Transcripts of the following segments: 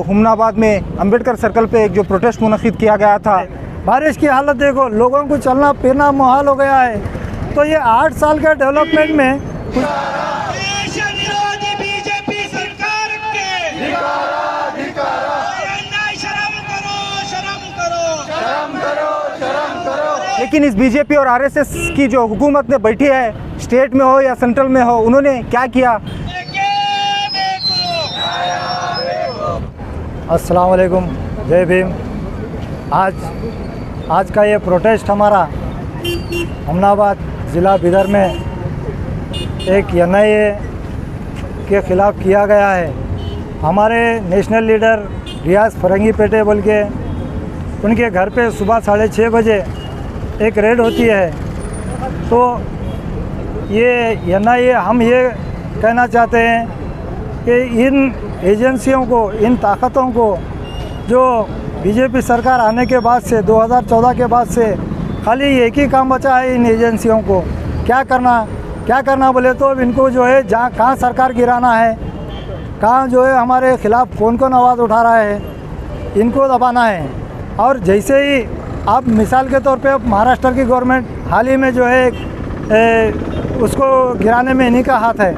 हुमनाबाद में अंबेडकर सर्कल पे एक जो प्रोटेस्ट मुनक्किद किया गया था। बारिश की हालत देखो, लोगों को चलना फिरना मुहाल हो गया है। तो ये 8 साल के डेवलपमेंट में बीजेपी सरकार के शर्म करो। लेकिन इस बीजेपी और आरएसएस की जो हुकूमत ने बैठी है, स्टेट में हो या सेंट्रल में हो, उन्होंने क्या किया? अस्सलाम वालेकुम, जय भीम। आज का ये प्रोटेस्ट हमारा हुमनाबाद ज़िला बिदर में एक एनआईए के ख़िलाफ़ किया गया है। हमारे नेशनल लीडर रियाज फरंगी पेटे बोल के उनके घर पे सुबह 6:30 बजे एक रेड होती है। तो ये एनआईए, हम ये कहना चाहते हैं कि इन एजेंसियों को, इन ताकतों को, जो बीजेपी सरकार आने के बाद से 2014 के बाद से खाली एक ही काम बचा है इन एजेंसियों को, क्या करना बोले तो इनको जो है कहाँ सरकार गिराना है, कहाँ जो है हमारे ख़िलाफ़ कौन आवाज़ उठा रहा है, इनको दबाना है। और जैसे ही आप मिसाल के तौर पे महाराष्ट्र की गवर्नमेंट हाल ही में जो है उसको गिराने में इन्हीं का हाथ है।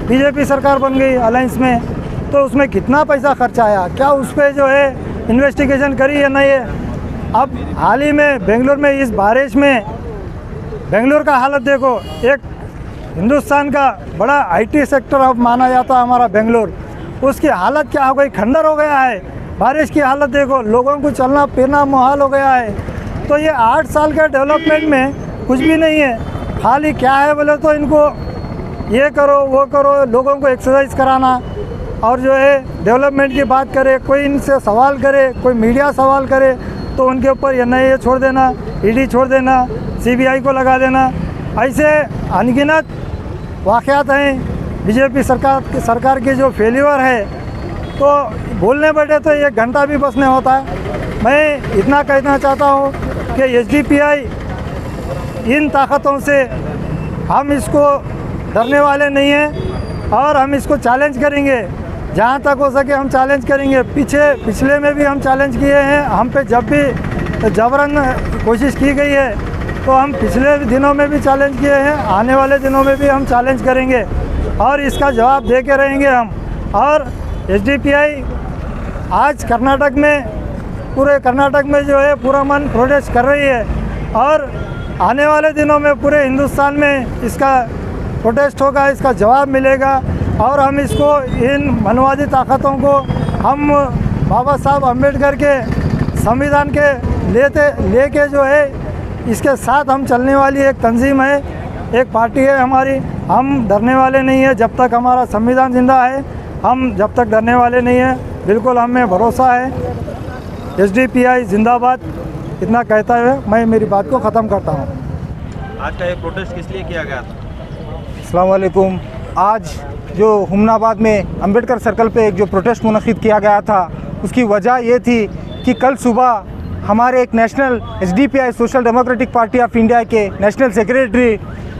बीजेपी सरकार बन गई अलायंस में, तो उसमें कितना पैसा खर्चा आया, क्या उस पर जो है इन्वेस्टिगेशन करी है नहीं है? अब हाल ही में बेंगलोर में इस बारिश में बेंगलोर का हालत देखो, एक हिंदुस्तान का बड़ा आईटी सेक्टर अब माना जाता है हमारा बेंगलोर, उसकी हालत क्या हो गई, खंडर हो गया है। बारिश की हालत देखो, लोगों को चलना फिरना मुहाल हो गया है। तो ये 8 साल के डेवलपमेंट में कुछ भी नहीं है। खाली क्या है बोले तो इनको ये करो वो करो, लोगों को एक्सरसाइज कराना, और जो है डेवलपमेंट की बात करे, कोई इनसे सवाल करे, कोई मीडिया सवाल करे तो उनके ऊपर एनआईए छोड़ देना, ईडी छोड़ देना, सीबीआई को लगा देना। ऐसे अनगिनत वाक़यात हैं बीजेपी सरकार की जो फेल्यूर है। तो बोलने बैठे तो 1 घंटा भी बस नहीं होता है। मैं इतना कहना चाहता हूँ कि एसडीपीआई इन ताकतों से हम इसको डरने वाले नहीं हैं और हम इसको चैलेंज करेंगे, जहाँ तक हो सके हम चैलेंज करेंगे। पिछले में भी हम चैलेंज किए हैं, हम पे जब भी जबरन कोशिश की गई है तो हम पिछले दिनों में भी चैलेंज किए हैं, आने वाले दिनों में भी हम चैलेंज करेंगे और इसका जवाब दे के रहेंगे हम। और एसडीपीआई आज कर्नाटक में, पूरे कर्नाटक में जो है पूरा मन प्रोटेस्ट कर रही है और आने वाले दिनों में पूरे हिंदुस्तान में इसका प्रोटेस्ट होगा, इसका जवाब मिलेगा। और हम इसको, इन मनवादी ताकतों को, हम बाबा साहब अम्बेडकर के संविधान के लेके जो है इसके साथ हम चलने वाली एक तंजीम है, एक पार्टी है हमारी। हम डरने वाले नहीं हैं जब तक हमारा संविधान जिंदा है, हम जब तक डरने वाले नहीं हैं। बिल्कुल हमें भरोसा है। एसडीपीआई जिंदाबाद, इतना कहता हुए मैं मेरी बात को ख़त्म करता हूँ। आज का ये प्रोटेस्ट किस लिए किया गया था? अस्सलाम वालेकुम। आज जो हुमनाबाद में अंबेडकर सर्कल पे एक जो प्रोटेस्ट मुनक्किद किया गया था, उसकी वजह ये थी कि कल सुबह हमारे एक national SDPI social democratic party of India के नेशनल सेक्रेटरी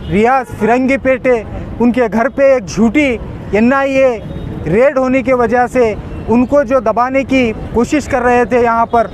रियाज फरंगी पेटे, उनके घर पे एक झूठी एनआईए रेड होने की वजह से उनको जो दबाने की कोशिश कर रहे थे यहाँ पर,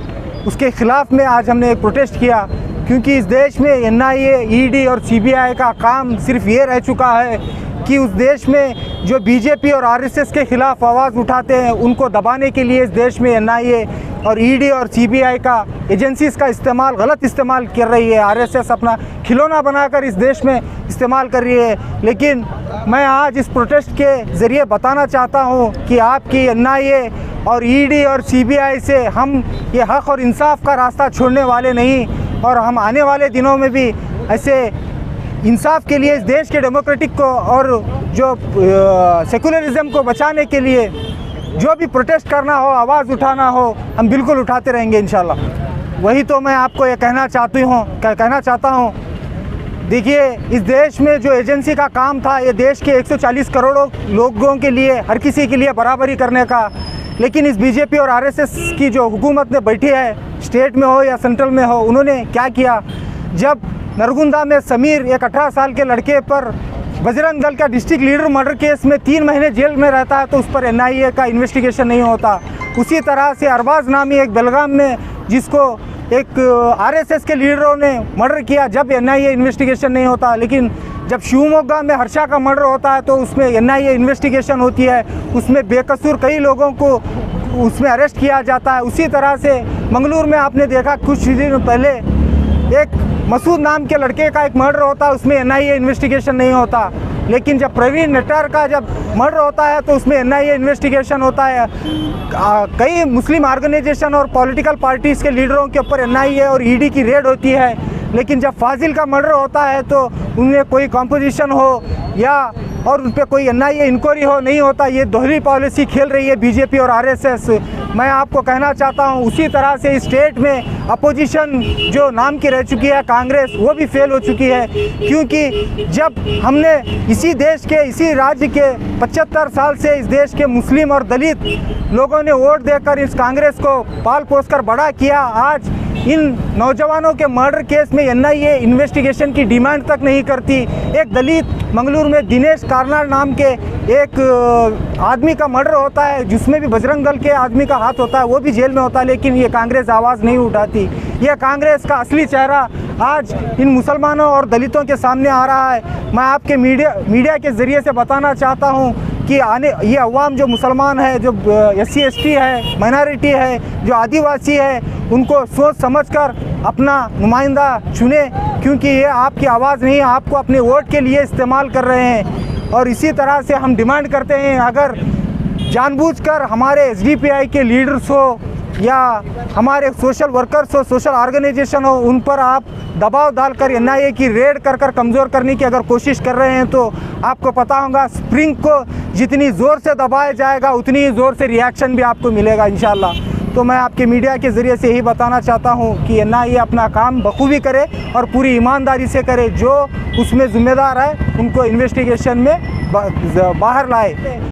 उसके ख़िलाफ़ में आज हमने एक प्रोटेस्ट किया। क्योंकि इस देश में एनआईए, ईडी और सीबीआई का काम सिर्फ ये रह चुका है कि उस देश में जो बीजेपी और आरएसएस के ख़िलाफ़ आवाज़ उठाते हैं उनको दबाने के लिए इस देश में एनआईए और ईडी और सीबीआई का एजेंसीज़ का इस्तेमाल, गलत इस्तेमाल कर रही है। आरएसएस अपना खिलौना बनाकर इस देश में इस्तेमाल कर रही है। लेकिन मैं आज इस प्रोटेस्ट के ज़रिए बताना चाहता हूँ कि आपकी एनआईए और ईडी और सीबीआई से हम ये हक़ और इंसाफ का रास्ता छोड़ने वाले नहीं, और हम आने वाले दिनों में भी ऐसे इंसाफ के लिए, इस देश के डेमोक्रेटिक को और जो सेकुलरिज्म को बचाने के लिए जो भी प्रोटेस्ट करना हो, आवाज़ उठाना हो, हम बिल्कुल उठाते रहेंगे इंशाल्लाह। वही तो मैं आपको ये कहना चाहता हूँ। देखिए, इस देश में जो एजेंसी का काम था, ये देश के 140 करोड़ लोगों के लिए, हर किसी के लिए बराबरी करने का। लेकिन इस बीजेपी और आरएसएस की जो हुकूमत ने बैठी है, स्टेट में हो या सेंट्रल में हो, उन्होंने क्या किया? जब नरगुंदा में समीर, एक 18 साल के लड़के पर बजरंग दल का डिस्ट्रिक्ट लीडर मर्डर केस में 3 महीने जेल में रहता है, तो उस पर एनआईए का इन्वेस्टिगेशन नहीं होता। उसी तरह से अरबाज नामी एक बेलगाम में जिसको एक आरएसएस के लीडरों ने मर्डर किया, जब एनआईए इन्वेस्टिगेशन नहीं होता, लेकिन जब शिवमोगा में हर्षा का मर्डर होता है तो उसमें एनआईए इन्वेस्टिगेशन होती है, उसमें बेकसूर कई लोगों को उसमें अरेस्ट किया जाता है। उसी तरह से मंगलूर में आपने देखा कुछ दिन पहले एक मसूद नाम के लड़के का एक मर्डर होता है, उसमें एनआईए इन्वेस्टिगेशन नहीं होता, लेकिन जब प्रवीण नट्टार का जब मर्डर होता है तो उसमें एनआईए इन्वेस्टिगेशन होता है। कई मुस्लिम ऑर्गेनाइजेशन और पॉलिटिकल पार्टीज़ के लीडरों के ऊपर एनआईए और ईडी की रेड होती है, लेकिन जब फाजिल का मर्डर होता है तो उनमें कोई कॉम्पोजिशन हो या और उन पर कोई एनआईए इंक्वायरी हो नहीं होता। ये दोहरी पॉलिसी खेल रही है बीजेपी और आरएसएस। मैं आपको कहना चाहता हूँ उसी तरह से इस स्टेट में अपोजिशन जो नाम की रह चुकी है कांग्रेस, वो भी फेल हो चुकी है, क्योंकि जब हमने इसी देश के इसी राज्य के 75 साल से इस देश के मुस्लिम और दलित लोगों ने वोट देकर इस कांग्रेस को पाल पोस कर बड़ा किया, आज इन नौजवानों के मर्डर केस में एनआईए इन्वेस्टिगेशन की डिमांड तक नहीं करती। एक दलित मंगलूर में दिनेश कार्नाड नाम के एक आदमी का मर्डर होता है जिसमें भी बजरंग दल के आदमी का हाथ होता है, वो भी जेल में होता है, लेकिन ये कांग्रेस आवाज़ नहीं उठाती। ये कांग्रेस का असली चेहरा आज इन मुसलमानों और दलितों के सामने आ रहा है। मैं आपके मीडिया के ज़रिए से बताना चाहता हूँ कि ये अवाम जो मुसलमान है, जो SC ST है, माइनॉरिटी है, जो आदिवासी है, उनको सोच समझकर अपना नुमाइंदा चुने, क्योंकि ये आपकी आवाज़ नहीं, आपको अपने वोट के लिए इस्तेमाल कर रहे हैं। और इसी तरह से हम डिमांड करते हैं, अगर जानबूझकर हमारे SDPI के लीडर्स हो या हमारे सोशल वर्कर्स हो, सोशल ऑर्गेनाइजेशन हो, उन पर आप दबाव डालकर एनआईए की रेड कर कमज़ोर करने की अगर कोशिश कर रहे हैं तो आपको पता होगा स्प्रिंग को जितनी ज़ोर से दबाया जाएगा उतनी ही ज़ोर से रिएक्शन भी आपको मिलेगा इंशाल्लाह। तो मैं आपके मीडिया के ज़रिए से यही बताना चाहता हूँ कि एनआईए अपना काम बखूबी करे और पूरी ईमानदारी से करे, जो उसमें ज़िम्मेदार है उनको इन्वेस्टिगेशन में बाहर लाए।